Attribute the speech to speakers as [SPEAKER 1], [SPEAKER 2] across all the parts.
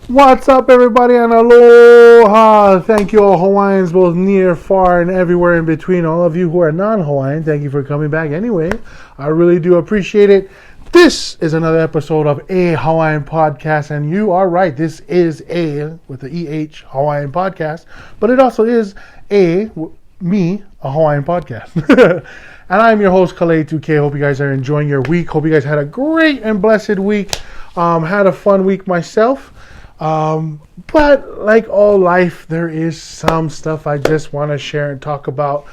[SPEAKER 1] What's up, everybody, and aloha! Thank you all Hawaiians, both near, far, and everywhere in between. All of you who are non-Hawaiian, thank you for coming back anyway. I really do appreciate it. This is another episode of A Hawaiian Podcast, and you are right, this is A, with the EH, Hawaiian Podcast, but it also is a Hawaiian Podcast. And I'm your host, Kalei 2K. Hope you guys are enjoying your week. Hope you guys had a great and blessed week. Had a fun week myself. But like all life, there is some stuff I just want to share and talk about.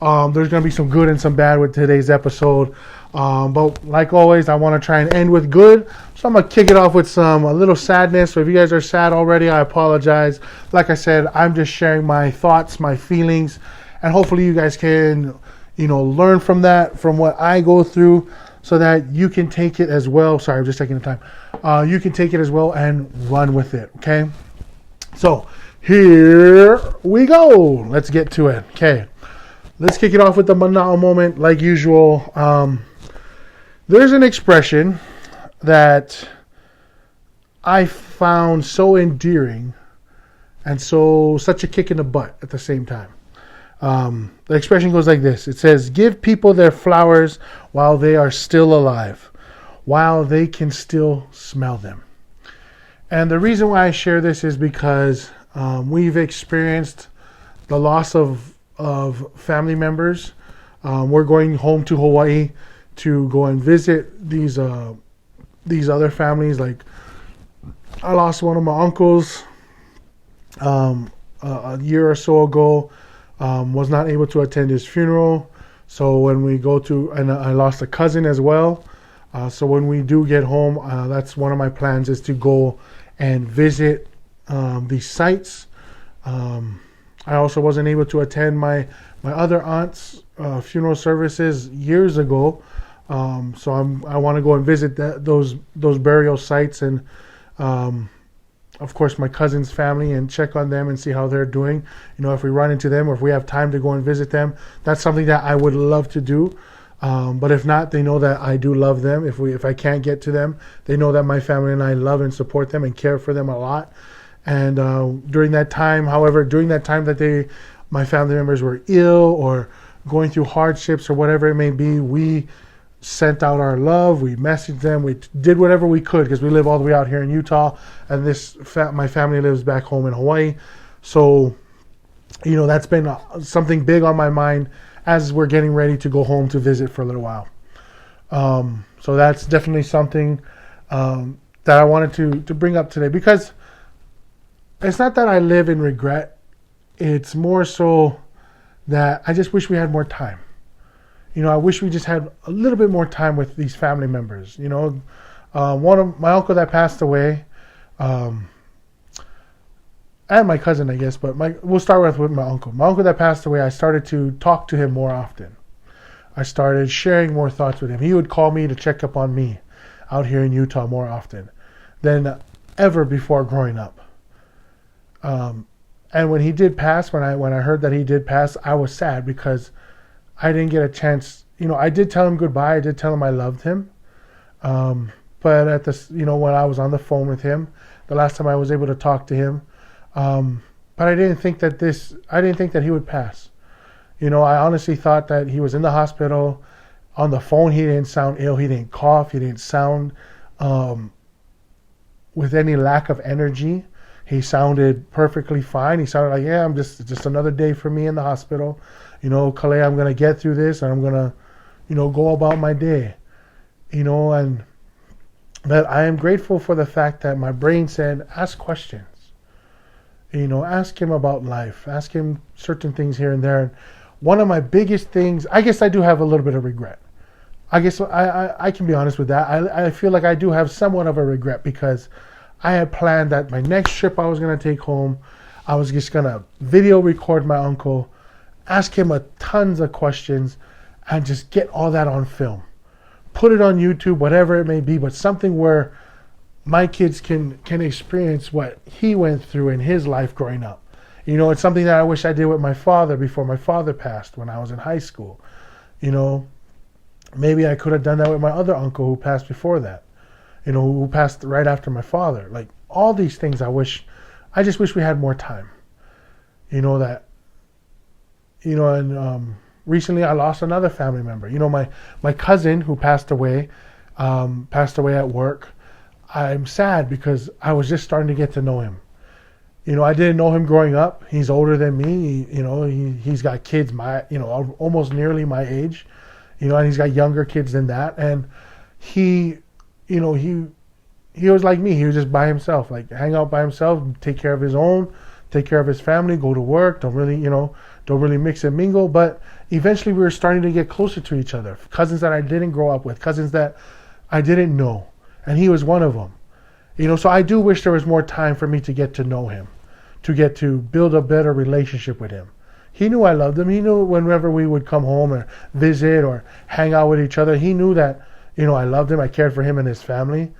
[SPEAKER 1] There's going to be some good and some bad with today's episode. But like always, I want to try and end with good. So I'm going to kick it off with a little sadness. So if you guys are sad already, I apologize. Like I said, I'm just sharing my thoughts, my feelings, and hopefully you guys can, learn from that, from what I go through, so that you can take it as well. Sorry, I'm just taking the time. You can take it as well and run with it, okay? So, here we go. Let's get to it, okay? Let's kick it off with the Mahalo moment, like usual. There's an expression that I found so endearing and such a kick in the butt at the same time. The expression goes like this. It says, give people their flowers while they are still alive, while they can still smell them. And the reason why I share this is because we've experienced the loss of family members. We're going home to Hawaii to go and visit these other families. Like, I lost one of my uncles a year or so ago. Was not able to attend his funeral. So when we go to, and I lost a cousin as well. So when we do get home, that's one of my plans, is to go and visit these sites. I also wasn't able to attend my other aunt's funeral services years ago. So I want to go and visit those burial sites, and of course, my cousin's family, and check on them and see how they're doing. If we run into them or if we have time to go and visit them, that's something that I would love to do. But if not, they know that I do love them. If I can't get to them, they know that my family and I love and support them and care for them a lot. And during that time that my family members were ill or going through hardships or whatever it may be, we sent out our love, we messaged them, we did whatever we could, because we live all the way out here in Utah, and my family lives back home in Hawaii. So, that's been something big on my mind as we're getting ready to go home to visit for a little while. So that's definitely something that I wanted to bring up today, because it's not that I live in regret. It's more so that I just wish we had more time. I wish we just had a little bit more time with these family members. One of my uncle that passed away, and my cousin, I guess, but we'll start with my uncle. My uncle that passed away, I started to talk to him more often. I started sharing more thoughts with him. He would call me to check up on me out here in Utah more often than ever before growing up. And when he did pass, when I heard that he did pass, I was sad, because I didn't get a chance. I did tell him goodbye. I did tell him I loved him. But at when I was on the phone with him, the last time I was able to talk to him, but I didn't think that he would pass. I honestly thought that he was in the hospital. On the phone, he didn't sound ill. He didn't cough. He didn't sound with any lack of energy. He sounded perfectly fine. He sounded like, yeah, it's just another day for me in the hospital. Kalei, I'm going to get through this, and I'm going to, go about my day. And that I am grateful for the fact that my brain said, ask questions. Ask him about life. Ask him certain things here and there. And one of my biggest things, I guess I do have a little bit of regret. I guess I can be honest with that. I feel like I do have somewhat of a regret, because I had planned that my next trip I was going to take home, I was just going to video record my uncle, ask him tons of questions, and just get all that on film. Put it on YouTube, whatever it may be, but something where my kids can experience what he went through in his life growing up. It's something that I wish I did with my father before my father passed when I was in high school. Maybe I could have done that with my other uncle who passed before that, who passed right after my father. Like all these things I just wish we had more time. Recently I lost another family member. My cousin who passed away at work. I'm sad because I was just starting to get to know him. I didn't know him growing up. He's older than me. He's got kids almost nearly my age. And he's got younger kids than that. And he was like me. He was just by himself, like hang out by himself, take care of his own, take care of his family, go to work, don't really mix and mingle. But eventually we were starting to get closer to each other. Cousins that I didn't grow up with, cousins that I didn't know. And he was one of them. So I do wish there was more time for me to get to know him, to get to build a better relationship with him. He knew I loved him. He knew whenever we would come home or visit or hang out with each other, he knew that, I loved him. I cared for him and his family.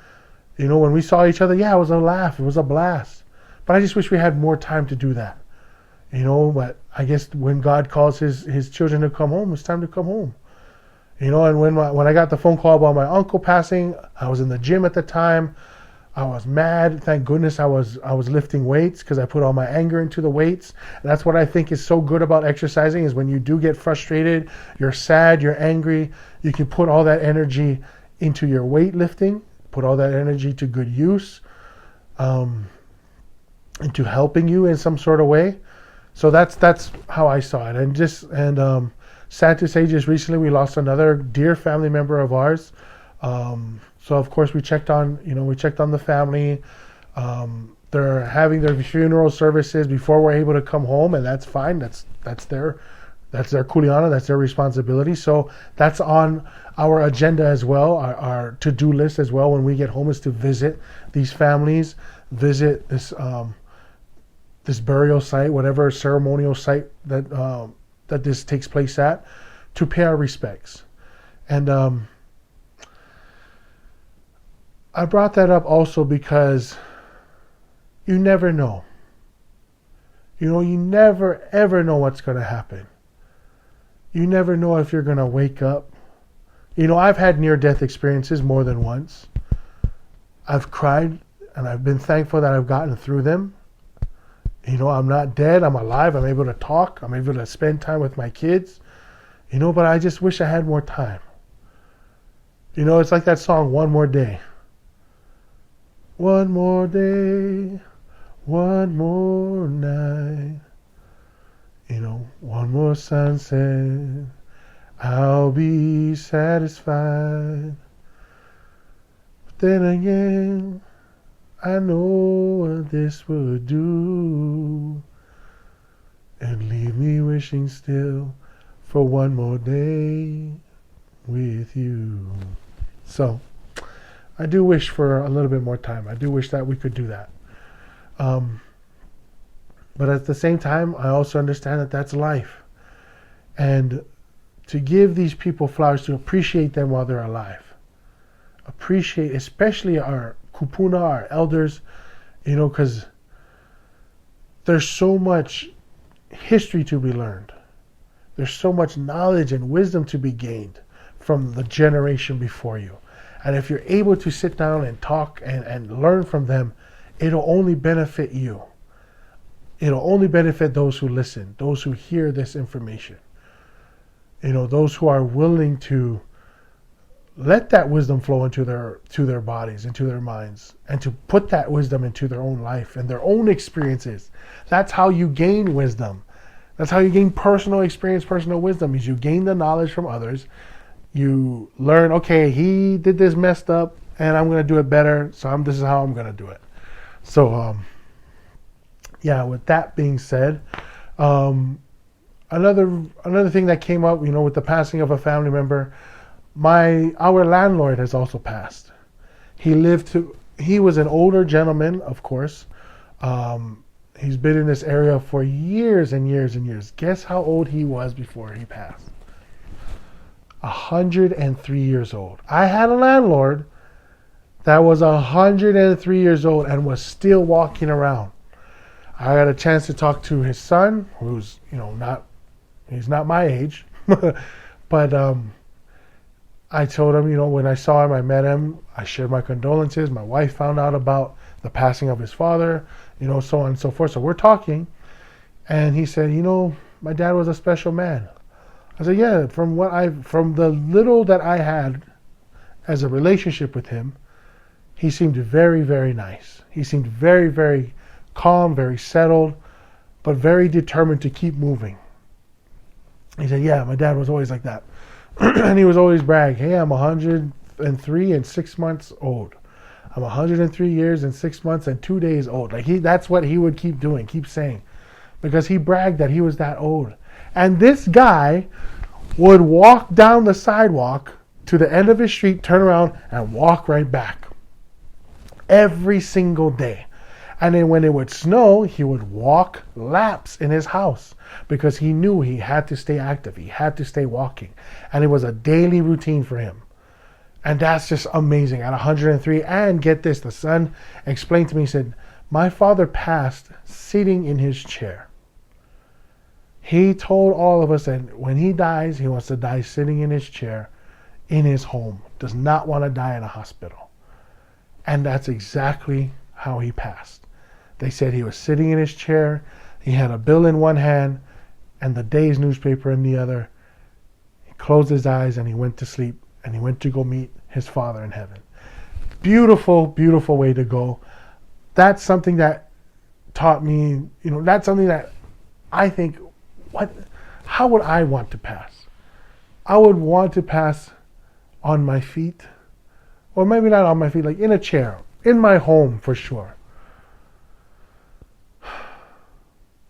[SPEAKER 1] When we saw each other, yeah, it was a laugh. It was a blast. But I just wish we had more time to do that. But I guess when God calls his children to come home, it's time to come home. And when I got the phone call about my uncle passing, I was in the gym at the time. I was mad. Thank goodness I was lifting weights because I put all my anger into the weights. And that's what I think is so good about exercising is when you do get frustrated, you're sad, you're angry, you can put all that energy into your weightlifting, put all that energy to good use, into helping you in some sort of way. So that's how I saw it. And sad to say, just recently we lost another dear family member of ours. So of course we checked on the family. They're having their funeral services before we're able to come home, and that's fine. That's their kuleana, that's their responsibility. So that's on our agenda as well, our to-do list as well when we get home, is to visit these families, visit this burial site, whatever ceremonial site that this takes place at, to pay our respects. And I brought that up also because you never know. You never ever know what's going to happen. You never know if you're going to wake up. I've had near-death experiences more than once. I've cried and I've been thankful that I've gotten through them. I'm not dead. I'm alive. I'm able to talk. I'm able to spend time with my kids. But I just wish I had more time. It's like that song, One More Day. One more day, one more night, one more sunset, I'll be satisfied. But then again, I know what this would do, and leave me wishing still for one more day with you. So I do wish for a little bit more time. I do wish that we could do that. But at the same time, I also understand that that's life. And to give these people flowers, to appreciate them while they're alive. Appreciate, especially our kupuna, our elders, because there's so much history to be learned. There's so much knowledge and wisdom to be gained from the generation before you. And if you're able to sit down and talk and learn from them, it'll only benefit you. It'll only benefit those who listen, those who hear this information. Those who are willing to let that wisdom flow into their bodies, into their minds, and to put that wisdom into their own life and their own experiences. That's how you gain wisdom. That's how you gain personal experience, personal wisdom, is you gain the knowledge from others. You learn, okay, he did this messed up, and I'm going to do it better, so this is how I'm going to do it. So, with that being said, another thing that came up, with the passing of a family member, our landlord has also passed. He was an older gentleman, of course. He's been in this area for years and years and years. Guess how old he was before he passed? 103 years old. I had a landlord that was 103 years old and was still walking around. I had a chance to talk to his son, who's, he's not my age, but I told him, when I saw him, I met him, I shared my condolences. My wife found out about the passing of his father, so on and so forth. So we're talking, and he said, my dad was a special man. I said, yeah, from the little that I had as a relationship with him, he seemed very, very nice. He seemed very, very calm, very settled, but very determined to keep moving. He said, yeah, my dad was always like that. And he was always brag, hey, I'm 103 and 6 months old. I'm 103 years and 6 months and 2 days old. That's what he would keep doing, keep saying, because he bragged that he was that old. And this guy would walk down the sidewalk to the end of his street, turn around, and walk right back. Every single day. And then when it would snow, he would walk laps in his house because he knew he had to stay active. He had to stay walking. And it was a daily routine for him. And that's just amazing at 103. And get this, the son explained to me, he said, my father passed sitting in his chair. He told all of us that when he dies, he wants to die sitting in his chair in his home. Does not want to die in a hospital. And that's exactly how he passed. They said he was sitting in his chair, he had a bill in one hand and the day's newspaper in the other. He closed his eyes and he went to sleep, and he went to go meet his father in heaven. Beautiful, beautiful way to go. That's something that taught me, that's something that I think, how would I want to pass? I would want to pass on my feet, or maybe not on my feet, like in a chair, in my home for sure.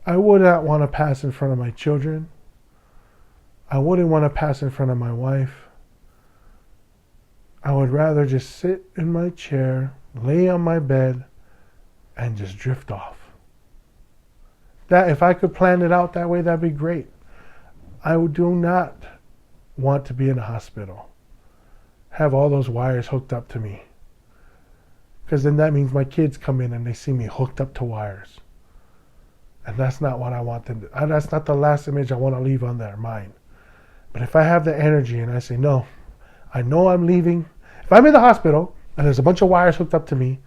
[SPEAKER 1] I would not want to pass in front of my children. I wouldn't want to pass in front of my wife. I would rather just sit in my chair, lay on my bed, and just drift off. That, if I could plan it out that way, that'd be great. I do not want to be in a hospital, have all those wires hooked up to me. Because then that means my kids come in and they see me hooked up to wires. And that's not what I want them to. That's not the last image I want to leave on their mind. But if I have the energy and I say, no, I know I'm leaving. If I'm in the hospital and there's a bunch of wires hooked up to me,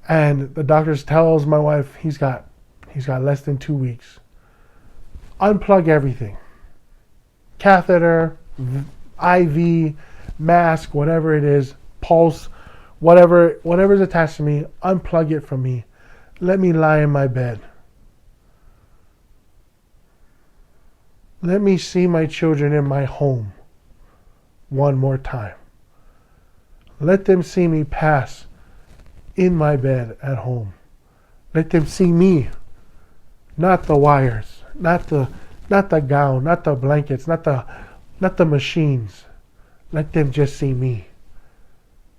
[SPEAKER 1] and the doctor tells my wife he's got less than 2 weeks, unplug everything. Catheter, IV, mask, whatever it is, pulse, whatever's attached to me, unplug it from me. Let me lie in my bed. Let me see my children in my home one more time. Let them see me pass in my bed at home. Let them see me, not the wires, not the gown, not the blankets, not the machines. Let them just see me.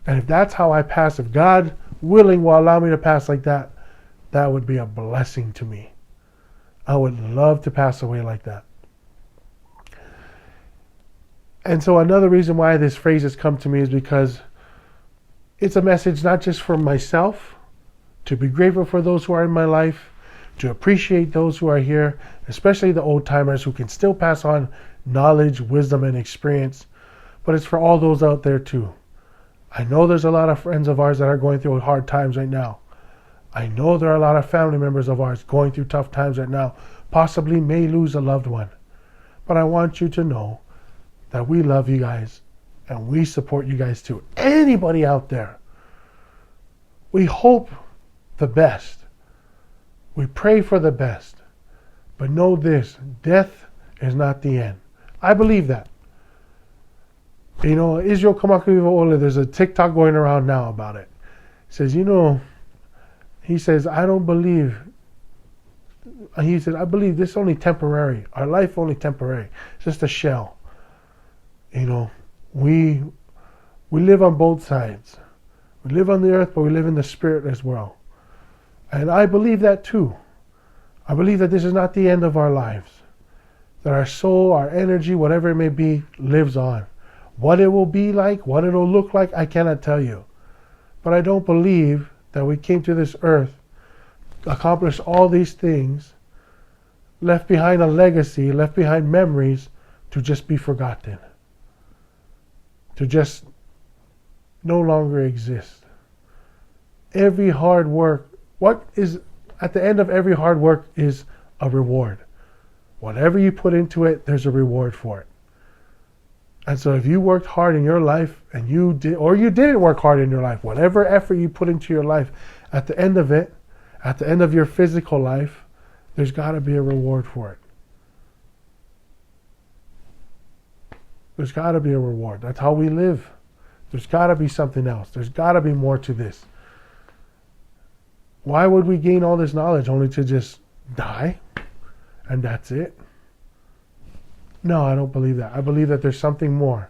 [SPEAKER 1] And if that's how I pass, if God willing will allow me to pass like that, that would be a blessing to me. I would love to pass away like that. And so another reason why this phrase has come to me is because it's a message not just for myself, to be grateful for those who are in my life, to appreciate those who are here, especially the old timers who can still pass on knowledge, wisdom, and experience, but it's for all those out there too. I know there's a lot of friends of ours that are going through hard times right now. I know there are a lot of family members of ours going through tough times right now, possibly may lose a loved one. But I want you to know that we love you guys and we support you guys too. Anybody out there, we hope the best. We pray for the best. But know this, death is not the end. I believe that. Israel Kamakuiva, there's a TikTok going around now about it. He says, he says, I believe this is only temporary. Our life only temporary. It's just a shell. We live on both sides. We live on the earth, but we live in the spirit as well. And I believe that too. I believe that this is not the end of our lives. That our soul, our energy, whatever it may be, lives on. What it will be like, what it will look like, I cannot tell you. But I don't believe that we came to this earth accomplished all these things, left behind a legacy, left behind memories to just be forgotten, to just no longer exist. Every hard work, what is at the end of every hard work is a reward. Whatever you put into it, there's a reward for it. And so if you worked hard in your life and you didn't work hard in your life, whatever effort you put into your life, at the end of it, at the end of your physical life, there's got to be a reward for it. There's got to be a reward. That's how we live. There's got to be something else. There's got to be more to this. Why would we gain all this knowledge only to just die and that's it? No, I don't believe that. I believe that there's something more.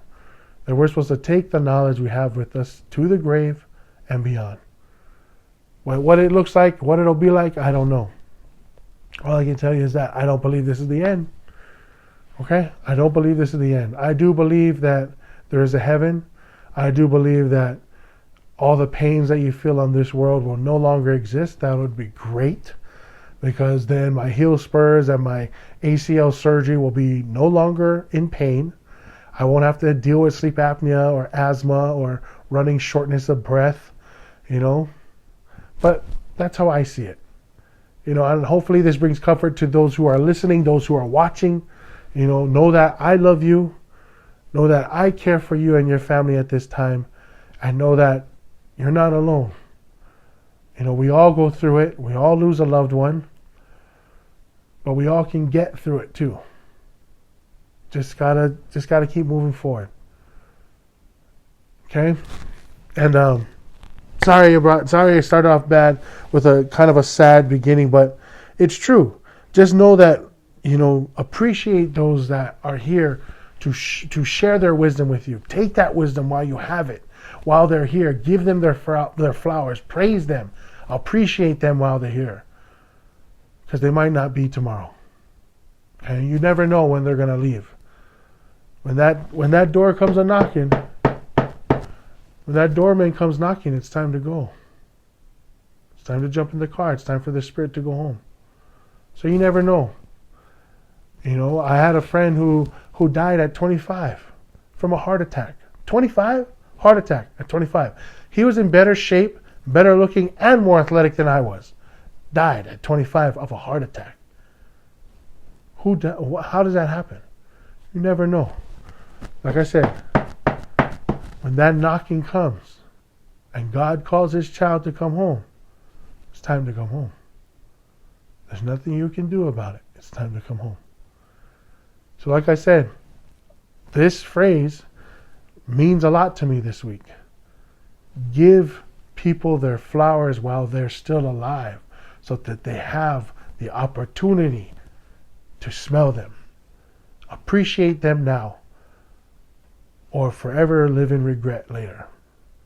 [SPEAKER 1] That we're supposed to take the knowledge we have with us to the grave and beyond. What it looks like, what it'll be like, I don't know. All I can tell you is that I don't believe this is the end. Okay? I don't believe this is the end. I do believe that there is a heaven. I do believe that all the pains that you feel on this world will no longer exist. That would be great, because then my heel spurs and my ACL surgery will be no longer in pain. I won't have to deal with sleep apnea or asthma or running shortness of breath, But that's how I see it. And hopefully this brings comfort to those who are listening, those who are watching. Know that I love you. Know that I care for you and your family at this time. And know that you're not alone. We all go through it. We all lose a loved one. But we all can get through it too. Just gotta keep moving forward. Okay? And sorry I started off bad with a kind of a sad beginning, but it's true. Just know that, appreciate those that are here to share their wisdom with you. Take that wisdom while you have it. While they're here, give them their flowers. Praise them. Appreciate them while they're here. Because they might not be tomorrow. Okay? You never know when they're going to leave. When that door comes a-knocking, when that doorman comes knocking, it's time to go. It's time to jump in the car. It's time for the spirit to go home. So you never know. I had a friend who died at 25 from a heart attack. 25? Heart attack at 25. He was in better shape, better looking, and more athletic than I was. Died at 25 of a heart attack. How does that happen? You never know. Like I said, when that knocking comes and God calls his child to come home, it's time to come home. There's nothing you can do about it. It's time to come home. So like I said, this phrase means a lot to me this week. Give people their flowers while they're still alive so that they have the opportunity to smell them. Appreciate them now, or forever live in regret later,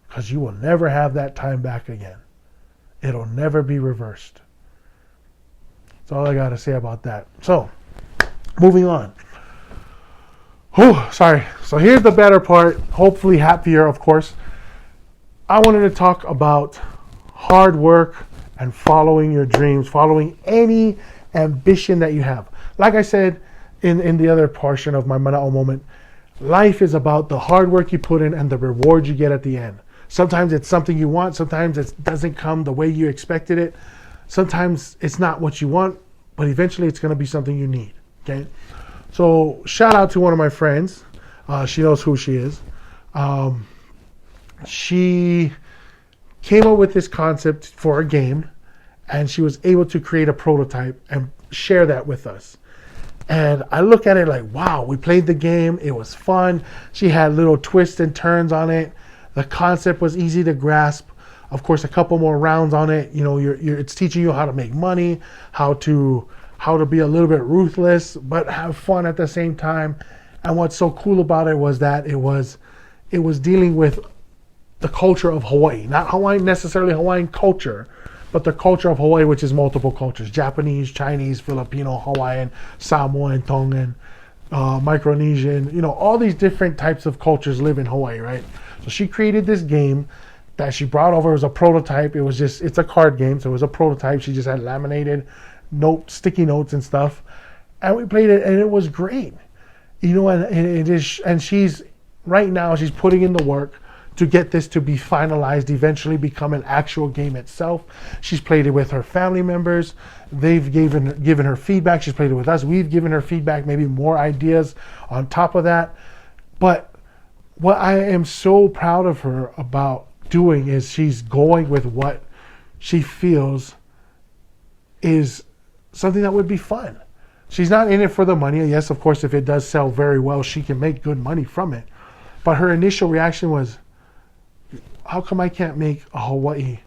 [SPEAKER 1] because you will never have that time back again. It'll never be reversed. That's all I got to say about that. So, moving on. Sorry. So here's the better part, hopefully happier, of course. I wanted to talk about hard work and following your dreams, following any ambition that you have. Like I said in the other portion of my Mahalo moment, life is about the hard work you put in and the reward you get at the end. Sometimes it's something you want. Sometimes it doesn't come the way you expected it. Sometimes it's not what you want, but eventually it's going to be something you need. Okay? So shout out to one of my friends. She knows who she is. She came up with this concept for a game, and she was able to create a prototype and share that with us. And I look at it like, wow, we played the game. It was fun. She had little twists and turns on it. The concept was easy to grasp. Of course, a couple more rounds on it. It's teaching you how to make money, how to be a little bit ruthless, but have fun at the same time. And what's so cool about it was that it was dealing with the culture of Hawaii, not necessarily Hawaiian culture, but the culture of Hawaii, which is multiple cultures: Japanese, Chinese, Filipino, Hawaiian, Samoan, Tongan, Micronesian. All these different types of cultures live in Hawaii, right? So she created this game that she brought over. It was a prototype. It's a card game, so it was a prototype. She just had laminated sticky notes and stuff. And we played it, and it was great. And she's, right now, she's putting in the work to get this to be finalized, eventually become an actual game itself. She's played it with her family members. They've given her feedback. She's played it with us. We've given her feedback, maybe more ideas on top of that. But what I am so proud of her about doing is she's going with what she feels is something that would be fun. She's not in it for the money. Yes, of course, if it does sell very well, she can make good money from it. But her initial reaction was, how come I can't make a Hawaii?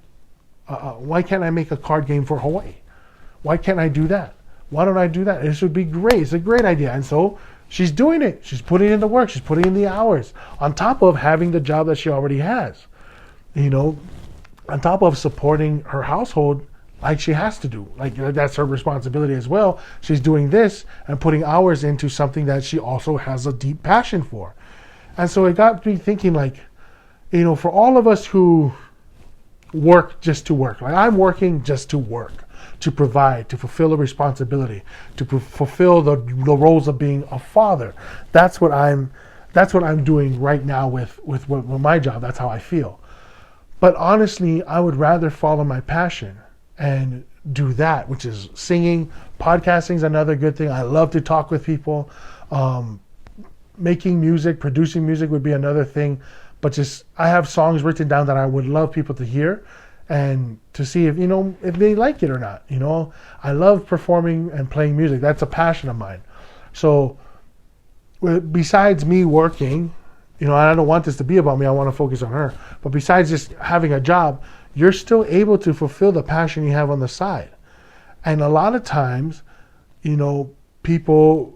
[SPEAKER 1] Why can't I make a card game for Hawaii? Why can't I do that? Why don't I do that? This would be great. It's a great idea. And so she's doing it. She's putting in the work. She's putting in the hours on top of having the job that she already has. On top of supporting her household like she has to do. Like, that's her responsibility as well. She's doing this and putting hours into something that she also has a deep passion for. And so it got me thinking, like, for all of us who work just to work, like I'm working just to work, to provide, to fulfill a responsibility, to fulfill the roles of being a father. That's what I'm doing right now with my job. That's how I feel. But honestly, I would rather follow my passion and do that, which is singing. Podcasting is another good thing. I love to talk with people. Making music, producing music would be another thing. But I have songs written down that I would love people to hear and to see if they like it or not. I love performing and playing music. That's a passion of mine. So besides me working, I don't want this to be about me. I want to focus on her. But besides just having a job, you're still able to fulfill the passion you have on the side. And a lot of times,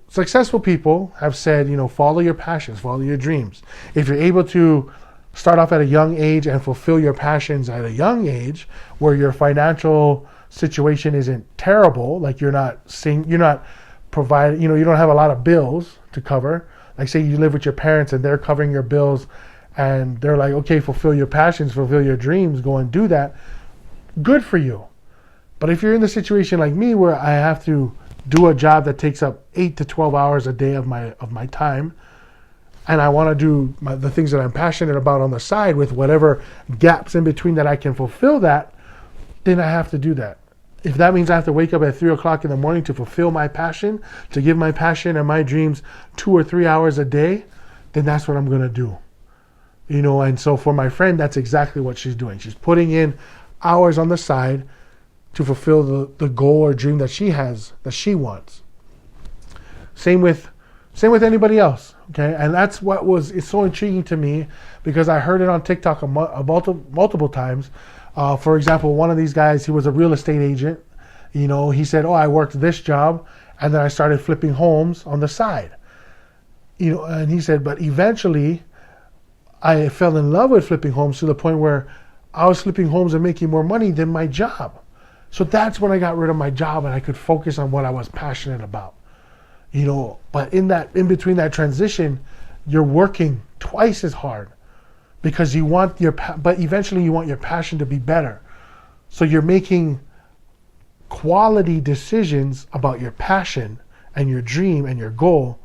[SPEAKER 1] successful people have said, follow your passions, follow your dreams. If you're able to start off at a young age and fulfill your passions at a young age, where your financial situation isn't terrible, like you're not providing, you don't have a lot of bills to cover. Like, say you live with your parents and they're covering your bills, and they're like, okay, fulfill your passions, fulfill your dreams, go and do that. Good for you. But if you're in the situation like me, where I have to do a job that takes up 8 to 12 hours a day of my time, and I want to do the things that I'm passionate about on the side with whatever gaps in between that I can fulfill that, then I have to do that. If that means I have to wake up at 3 o'clock in the morning to fulfill my passion, to give my passion and my dreams 2 or 3 hours a day, then that's what I'm going to do. And so for my friend, that's exactly what she's doing. She's putting in hours on the side to fulfill the goal or dream that she has, that she wants. Same with anybody else, okay? And that's it's so intriguing to me, because I heard it on TikTok multiple times. For example, one of these guys, he was a real estate agent. He said, I worked this job, and then I started flipping homes on the side. And he said, but eventually I fell in love with flipping homes to the point where I was flipping homes and making more money than my job. So that's when I got rid of my job and I could focus on what I was passionate about. But in between that transition, you're working twice as hard, because but eventually you want your passion to be better. So you're making quality decisions about your passion and your dream and your goal,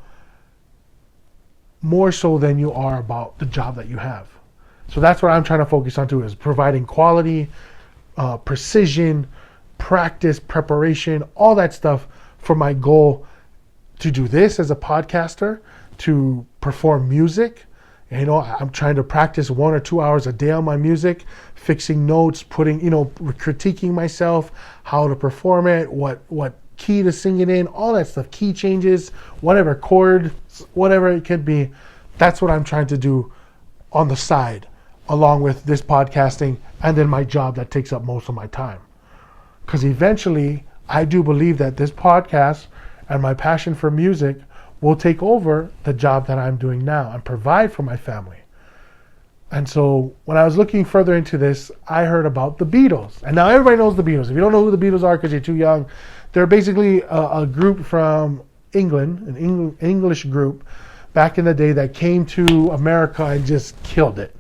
[SPEAKER 1] more so than you are about the job that you have. So that's what I'm trying to focus on too, is providing quality, precision, practice, preparation, all that stuff for my goal to do this as a podcaster, to perform music. I'm trying to practice 1 or 2 hours a day on my music, fixing notes, critiquing myself, how to perform it, what key to sing it in, all that stuff, key changes, whatever chord, whatever it could be. That's what I'm trying to do on the side, along with this podcasting and then my job that takes up most of my time. Because eventually, I do believe that this podcast and my passion for music will take over the job that I'm doing now and provide for my family. And so when I was looking further into this, I heard about the Beatles. And now everybody knows the Beatles. If you don't know who the Beatles are because you're too young, they're basically a group from England, an English group back in the day that came to America and just killed it.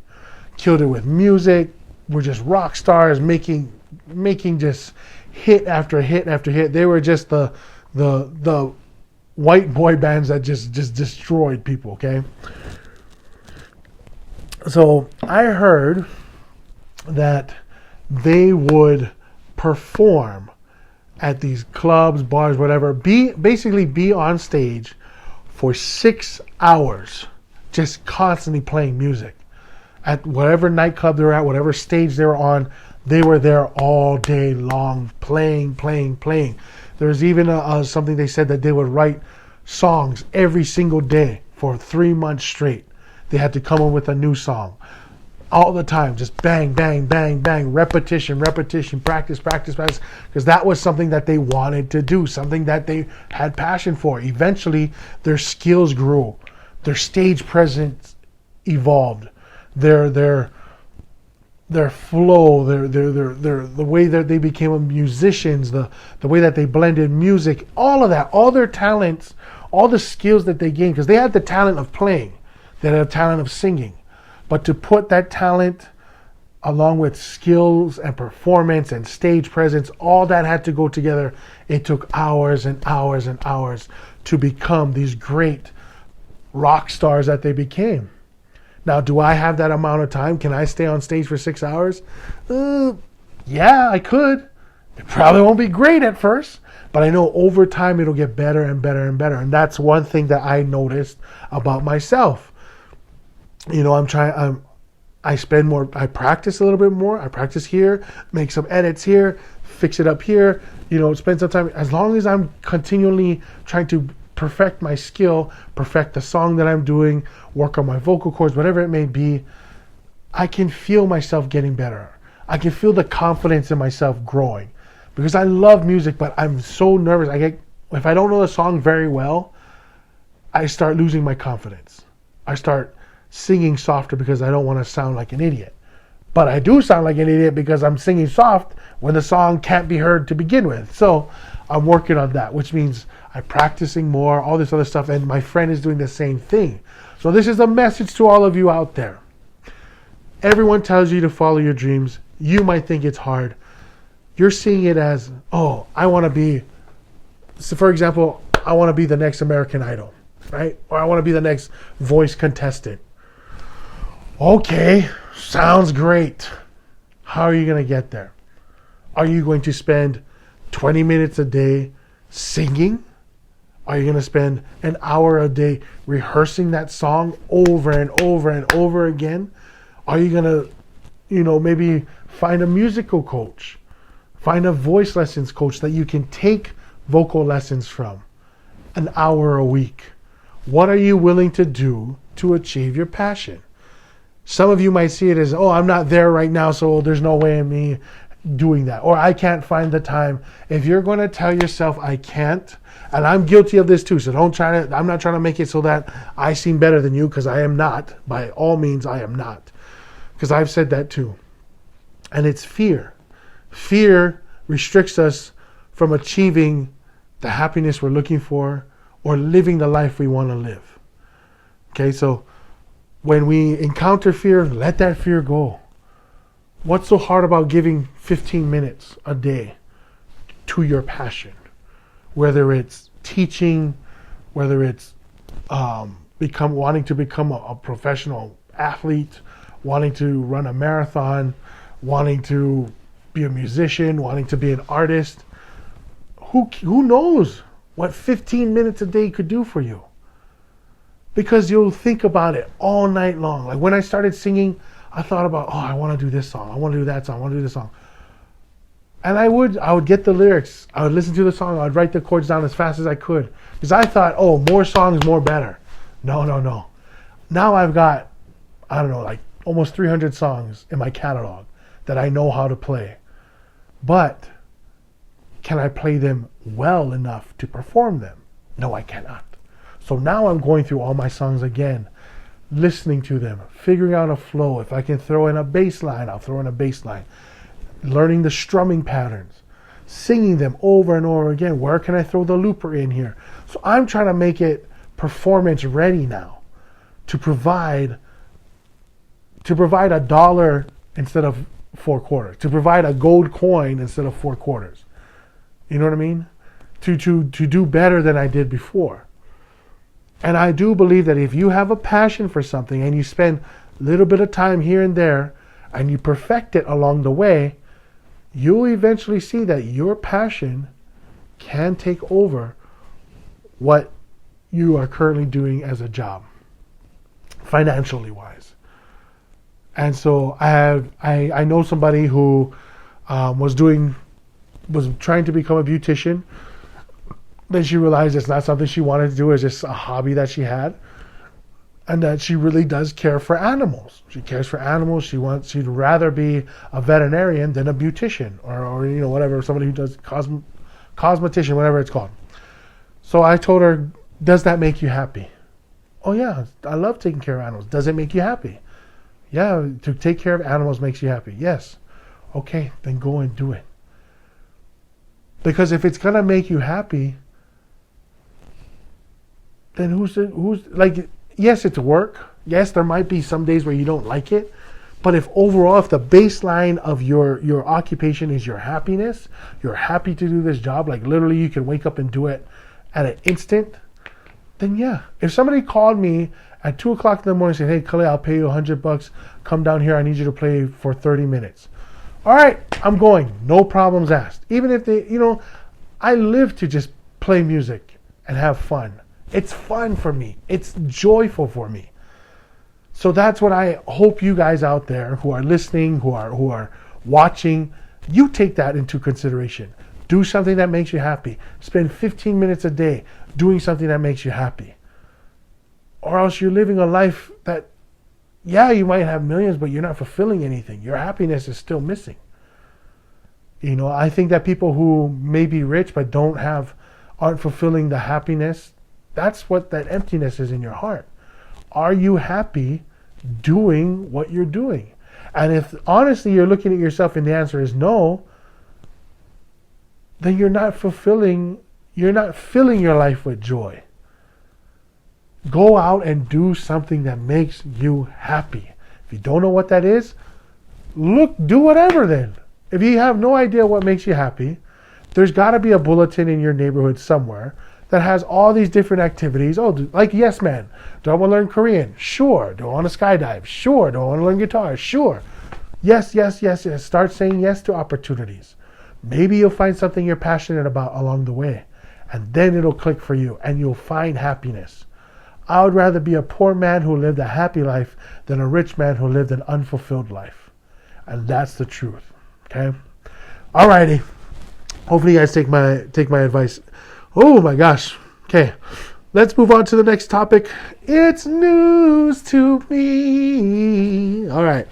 [SPEAKER 1] Killed it with music, were just rock stars making just hit after hit after hit. They were just the white boy bands that just destroyed people, okay? So I heard that they would perform at these clubs, bars, whatever, basically be on stage for 6 hours, just constantly playing music. At whatever nightclub they were at, whatever stage they were on, they were there all day long, playing. There's even something they said that they would write songs every single day for 3 months straight. They had to come up with a new song all the time, just bang, bang, bang, bang, repetition, practice, because that was something that they wanted to do, something that they had passion for. Eventually, their skills grew, their stage presence evolved, their flow, the way that they became musicians, the way that they blended music, all of that, all their talents, all the skills that they gained, because they had the talent of playing, they had a talent of singing, but to put that talent along with skills and performance and stage presence, all that had to go together. It took hours and hours and hours to become these great rock stars that they became. Now, do I have that amount of time? Can I stay on stage for 6 hours? Yeah, I could. It probably won't be great at first, but I know over time it'll get better and better and better. And that's one thing that I noticed about myself. You know, I spend more, I practice a little bit more. I practice here, make some edits here, fix it up here, you know, spend some time. As long as I'm continually trying to perfect my skill, perfect the song that I'm doing, work on my vocal cords, whatever it may be, I can feel myself getting better. I can feel the confidence in myself growing, because I love music, but I'm so nervous. If I don't know the song very well, I start losing my confidence. I start singing softer because I don't want to sound like an idiot. But I do sound like an idiot because I'm singing soft when the song can't be heard to begin with. So I'm working on that, which means I'm practicing more, all this other stuff, and my friend is doing the same thing. So this is a message to all of you out there. Everyone tells you to follow your dreams. You might think it's hard. You're seeing it as, oh, I want to be, so for example, I want to be the next American Idol, right? Or I want to be the next voice contestant. Okay, sounds great. How are you going to get there? Are you going to spend 20 minutes a day singing? Are you going to spend an hour a day rehearsing that song over and over and over again? Are you going to, maybe find a musical coach? Find a voice lessons coach that you can take vocal lessons from, an hour a week. What are you willing to do to achieve your passion? Some of you might see it as, oh, I'm not there right now, so there's no way in me doing that. Or I can't find the time. If you're going to tell yourself, I can't, and I'm guilty of this too, so I'm not trying to make it so that I seem better than you, because I am not. By all means, I am not. Because I've said that too. And it's fear. Fear restricts us from achieving the happiness we're looking for or living the life we want to live. Okay, so when we encounter fear, let that fear go. What's so hard about giving 15 minutes a day to your passion? Whether it's teaching, whether it's wanting to become a professional athlete, wanting to run a marathon, wanting to be a musician, wanting to be an artist. Who knows what 15 minutes a day could do for you? Because you'll think about it all night long. Like when I started singing, I thought about, oh, I want to do this song. I want to do that song. I want to do this song. And I would get the lyrics. I would listen to the song. I would write the chords down as fast as I could. Because I thought, oh, more songs, more better. No. Now I've got, I don't know, like almost 300 songs in my catalog that I know how to play. But can I play them well enough to perform them? No, I cannot. So now I'm going through all my songs again, listening to them, figuring out a flow. If I can throw in a bass line, I'll throw in a bass line. Learning the strumming patterns, singing them over and over again. Where can I throw the looper in here? So I'm trying to make it performance ready now to provide $1 instead of 4 quarters, to provide a gold coin instead of 4 quarters. You know what I mean? To do better than I did before. And I do believe that if you have a passion for something and you spend a little bit of time here and there and you perfect it along the way, you'll eventually see that your passion can take over what you are currently doing as a job, financially wise. And so I know somebody who was trying to become a beautician. Then she realized it's not something she wanted to do, it's just a hobby that she had. And that she really does care for animals. She cares for animals. She'd rather be a veterinarian than a beautician or whatever, somebody who does cosmetician, whatever it's called. So I told her, does that make you happy? Oh yeah, I love taking care of animals. Does it make you happy? Yeah, to take care of animals makes you happy. Yes. Okay, then go and do it. Because if it's gonna make you happy, then who's like, yes, it's work. Yes, there might be some days where you don't like it. But if the baseline of your occupation is your happiness, you're happy to do this job, like literally you can wake up and do it at an instant, then yeah. If somebody called me at 2 o'clock in the morning and said, hey, Kale, I'll pay you $100. Come down here. I need you to play for 30 minutes. All right, I'm going. No problems asked. Even if I live to just play music and have fun. It's fun for me. It's joyful for me. So that's what I hope you guys out there who are listening, who are watching, you take that into consideration. Do something that makes you happy. Spend 15 minutes a day doing something that makes you happy. Or else you're living a life that, yeah, you might have millions, but you're not fulfilling anything. Your happiness is still missing. I think that people who may be rich but aren't fulfilling the happiness, that's what that emptiness is in your heart. Are you happy doing what you're doing? And if honestly you're looking at yourself and the answer is no, then you're not filling your life with joy. Go out and do something that makes you happy. If you don't know what that is, do whatever then. If you have no idea what makes you happy, there's got to be a bulletin in your neighborhood somewhere that has all these different activities. Oh, like Yes Man. Do I want to learn Korean? Sure. Do I want to skydive? Sure. Do I want to learn guitar? Sure. Yes, yes, yes, yes. Start saying yes to opportunities. Maybe you'll find something you're passionate about along the way, and then it'll click for you, and you'll find happiness. I would rather be a poor man who lived a happy life than a rich man who lived an unfulfilled life. And that's the truth. Okay? Alrighty. Hopefully you guys take my advice. Oh my gosh. Okay. Let's move on to the next topic. It's news to me. All right.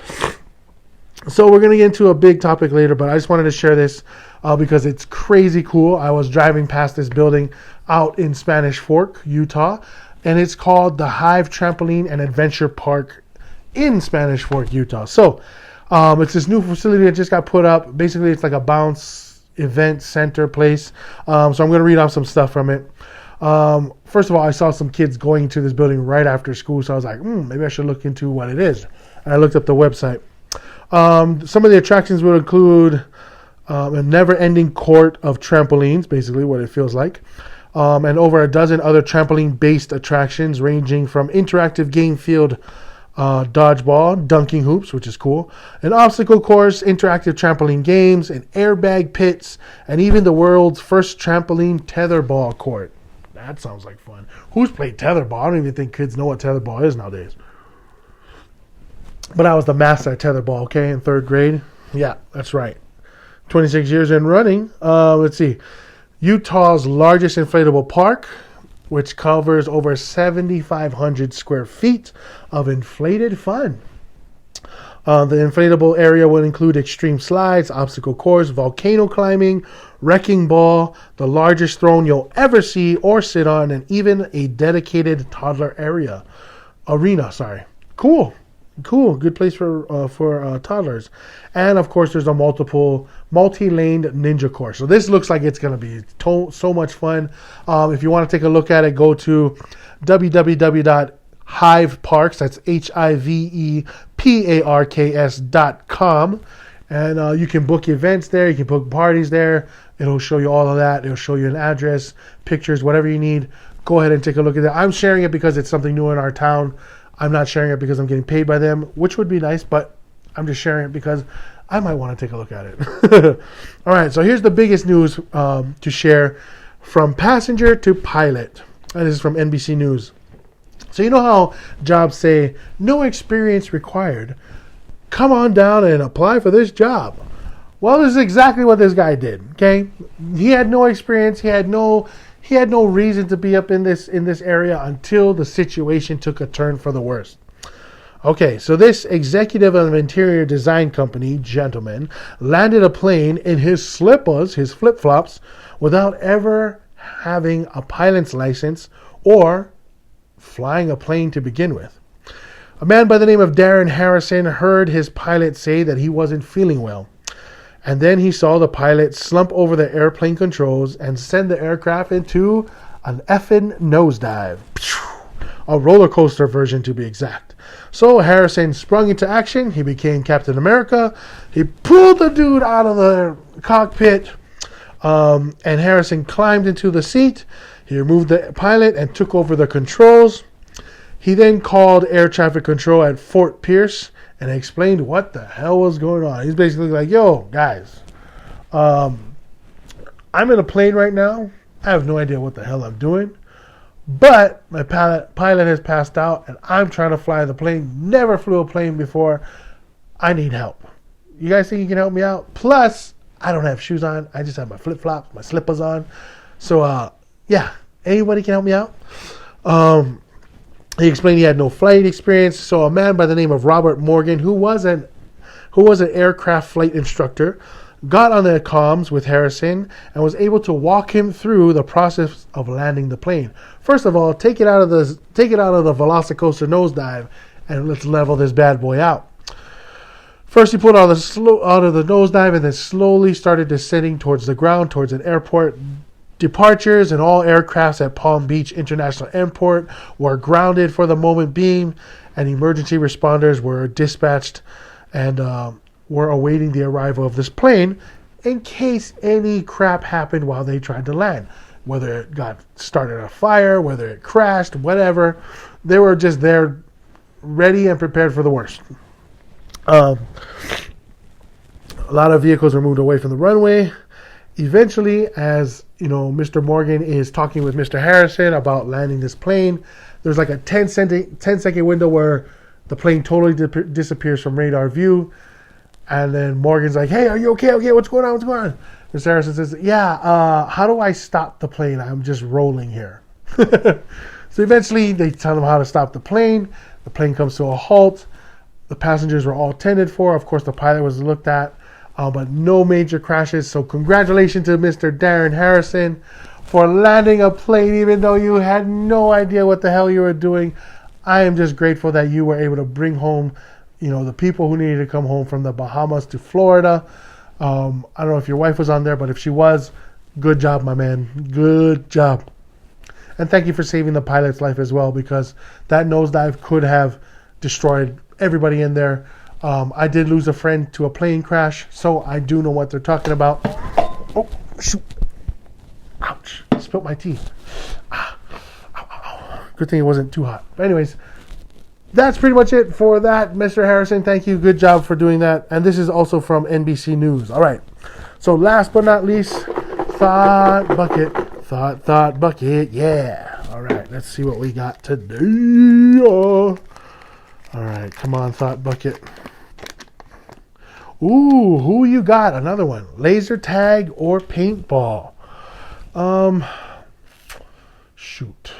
[SPEAKER 1] So we're going to get into a big topic later, but I just wanted to share this because it's crazy cool. I was driving past this building out in Spanish Fork, Utah, and it's called the Hive Trampoline and Adventure Park in Spanish Fork, Utah. So it's this new facility that just got put up. Basically, it's like a bounce event center place. So I'm going to read off some stuff from it. First of all, I saw some kids going to this building right after school, so I was like, maybe I should look into what it is. And I looked up the website. Some of the attractions would include a never-ending court of trampolines, basically what it feels like, and over a dozen other trampoline-based attractions ranging from interactive game field dodgeball, dunking hoops, which is cool, an obstacle course, interactive trampoline games, and airbag pits, and even the world's first trampoline tetherball court. That sounds like fun. Who's played tetherball? I don't even think kids know what tetherball is nowadays. But I was the master at tetherball, okay, in 3rd grade. Yeah, that's right. 26 years in running. Let's see. Utah's largest inflatable park, which covers over 7,500 square feet of inflated fun. The inflatable area will include extreme slides, obstacle course, volcano climbing, wrecking ball, the largest throne you'll ever see or sit on, and even a dedicated toddler arena. Cool. Good place for toddlers. And of course, there's a multi-laned ninja course. So this looks like it's going to be so much fun. If you want to take a look at it, go to www.hiveparks. That's HIVEPARKS.com. And you can book events there. You can book parties there. It'll show you all of that. It'll show you an address, pictures, whatever you need. Go ahead and take a look at that. I'm sharing it because it's something new in our town. I'm not sharing it because I'm getting paid by them, which would be nice, but I'm just sharing it because I might want to take a look at it. All right, so here's the biggest news to share from passenger to pilot. And this is from NBC News. So you know how jobs say, no experience required. Come on down and apply for this job. Well, this is exactly what this guy did, okay? He had no experience. He had no reason to be up in this area until the situation took a turn for the worse. Okay, so this executive of an interior design company, gentleman, landed a plane in his slippers, his flip-flops, without ever having a pilot's license or flying a plane to begin with. A man by the name of Darren Harrison heard his pilot say that he wasn't feeling well. And then he saw the pilot slump over the airplane controls and send the aircraft into an effing nosedive. A roller coaster version to be exact. So Harrison sprung into action. He became Captain America. He pulled the dude out of the cockpit. And Harrison climbed into the seat. He removed the pilot and took over the controls. He then called air traffic control at Fort Pierce and explained what the hell was going on. He's basically like, yo, guys, I'm in a plane right now. I have no idea what the hell I'm doing. But my pilot has passed out, and I'm trying to fly the plane. Never flew a plane before. I need help. You guys think you can help me out? Plus, I don't have shoes on. I just have my flip-flops, my slippers on. So, yeah, anybody can help me out. He explained he had no flight experience. So a man by the name of Robert Morgan, who was an aircraft flight instructor, got on the comms with Harrison and was able to walk him through the process of landing the plane. First of all, take it out of the Velocicoaster nosedive and let's level this bad boy out. First, he pulled out of the nosedive and then slowly started descending towards the ground, towards an airport. Departures and all aircrafts at Palm Beach International Airport were grounded for the moment being, and emergency responders were dispatched and were awaiting the arrival of this plane in case any crap happened while they tried to land. Whether it got started a fire, whether it crashed, whatever. They were just there ready and prepared for the worst. A lot of vehicles were moved away from the runway. Eventually, as you know, Mr. Morgan is talking with Mr. Harrison about landing this plane. There's like a 10-second window where the plane totally disappears from radar view. And then Morgan's like, hey, are you okay? Okay, what's going on? Mr. Harrison says, yeah, how do I stop the plane? I'm just rolling here. So eventually they tell him how to stop the plane. The plane comes to a halt. The passengers were all tended for. Of course, the pilot was looked at, but no major crashes. So congratulations to Mr. Darren Harrison for landing a plane even though you had no idea what the hell you were doing. I am just grateful that you were able to bring home, the people who needed to come home from the Bahamas to Florida. I don't know if your wife was on there, but if she was, good job, my man. Good job. And thank you for saving the pilot's life as well, because that nosedive could have destroyed everybody in there. I did lose a friend to a plane crash, so I do know what they're talking about. Oh, shoot. Ouch. Spilt my tea. Ow, ow, ow. Good thing it wasn't too hot. But anyways, that's pretty much it for that, Mr. Harrison. Thank you. Good job for doing that. And this is also from NBC News. All right. So last but not least, Thought Bucket. Thought Bucket. Yeah. All right. Let's see what we got today. All right. Come on, Thought Bucket. Ooh, who you got? Another one. Laser tag or paintball? Shoot.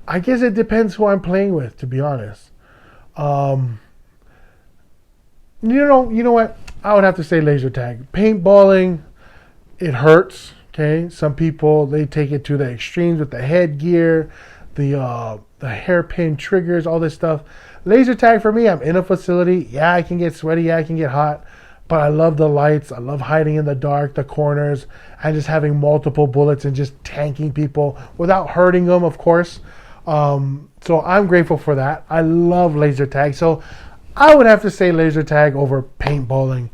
[SPEAKER 1] I guess it depends who I'm playing with, to be honest. You know what? I would have to say laser tag. Paintballing, it hurts. Okay, some people, they take it to the extremes with the headgear, the hairpin triggers, all this stuff. Laser tag for me, I'm in a facility. Yeah, I can get sweaty. Yeah, I can get hot. But I love the lights. I love hiding in the dark, the corners, and just having multiple bullets and just tanking people without hurting them, of course. So I'm grateful for that. I love laser tag. So I would have to say laser tag over paintballing.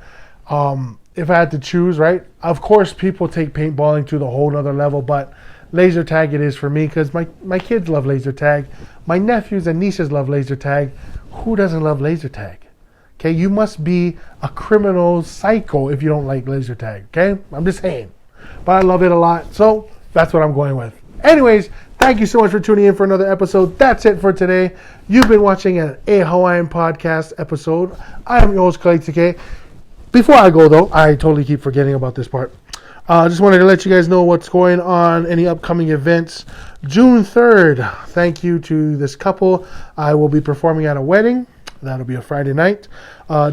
[SPEAKER 1] If I had to choose, right? Of course, people take paintballing to the whole other level, but laser tag it is for me because my kids love laser tag. My nephews and nieces love laser tag. Who doesn't love laser tag? Okay, you must be a criminal psycho if you don't like laser tag. Okay, I'm just saying. But I love it a lot, so that's what I'm going with. Anyways, thank you so much for tuning in for another episode. That's it for today. You've been watching A Hawaiian Podcast episode. I am your host, Kalaitike. Before I go, though, I totally keep forgetting about this part. Just wanted to let you guys know what's going on, any upcoming events. June 3rd, thank you to this couple. I will be performing at a wedding. That'll be a Friday night.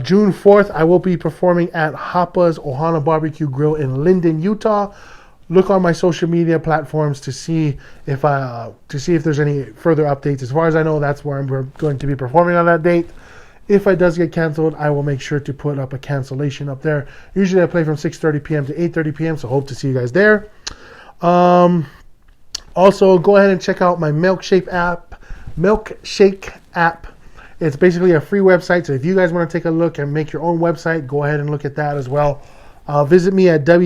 [SPEAKER 1] June 4th, I will be performing at Hapa's Ohana Barbecue Grill in Linden, Utah. Look on my social media platforms to see if there's any further updates. As far as I know, that's where I'm going to be performing on that date. If it does get canceled, I will make sure to put up a cancellation up there. Usually I play from 6:30 p.m. to 8:30 p.m., so hope to see you guys there. Also, go ahead and check out my Milkshake app. It's basically a free website, so if you guys want to take a look and make your own website, go ahead and look at that as well. Visit me at the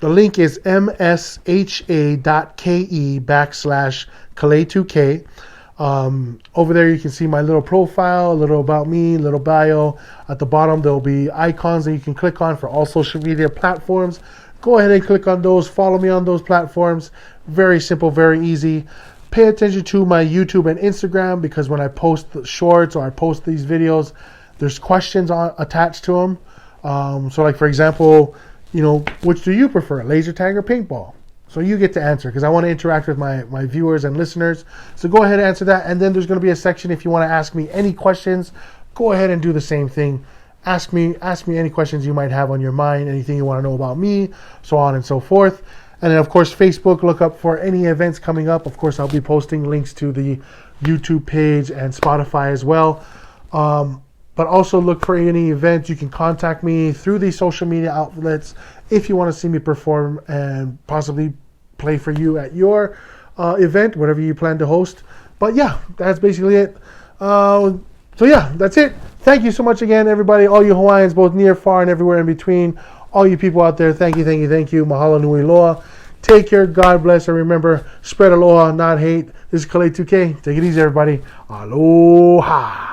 [SPEAKER 1] link is msha.ke/Kale2K. Over there you can see my little profile, a little about me, a little bio. At the bottom there will be icons that you can click on for all social media platforms. Go ahead and click on those. Follow me on those platforms. Very simple, very easy. Pay attention to my YouTube and Instagram because when I post the shorts or I post these videos, there's questions attached to them. So like for example, which do you prefer, laser tag or paintball? So you get to answer because I want to interact with my viewers and listeners. So go ahead and answer that. And then there's going to be a section if you want to ask me any questions. Go ahead and do the same thing. Ask me any questions you might have on your mind, anything you want to know about me, so on and so forth. And then, of course, Facebook, look up for any events coming up. Of course, I'll be posting links to the YouTube page and Spotify as well. But also look for any events. You can contact me through these social media outlets if you want to see me perform and possibly play for you at your event, whatever you plan to host. But yeah, that's basically it. So yeah, that's it. Thank you so much again, everybody, all you Hawaiians, both near, far, and everywhere in between. All you people out there, thank you. Mahalo nui loa. Take care, God bless, and remember, spread aloha, not hate. This is Kale2K. Take it easy, everybody. Aloha.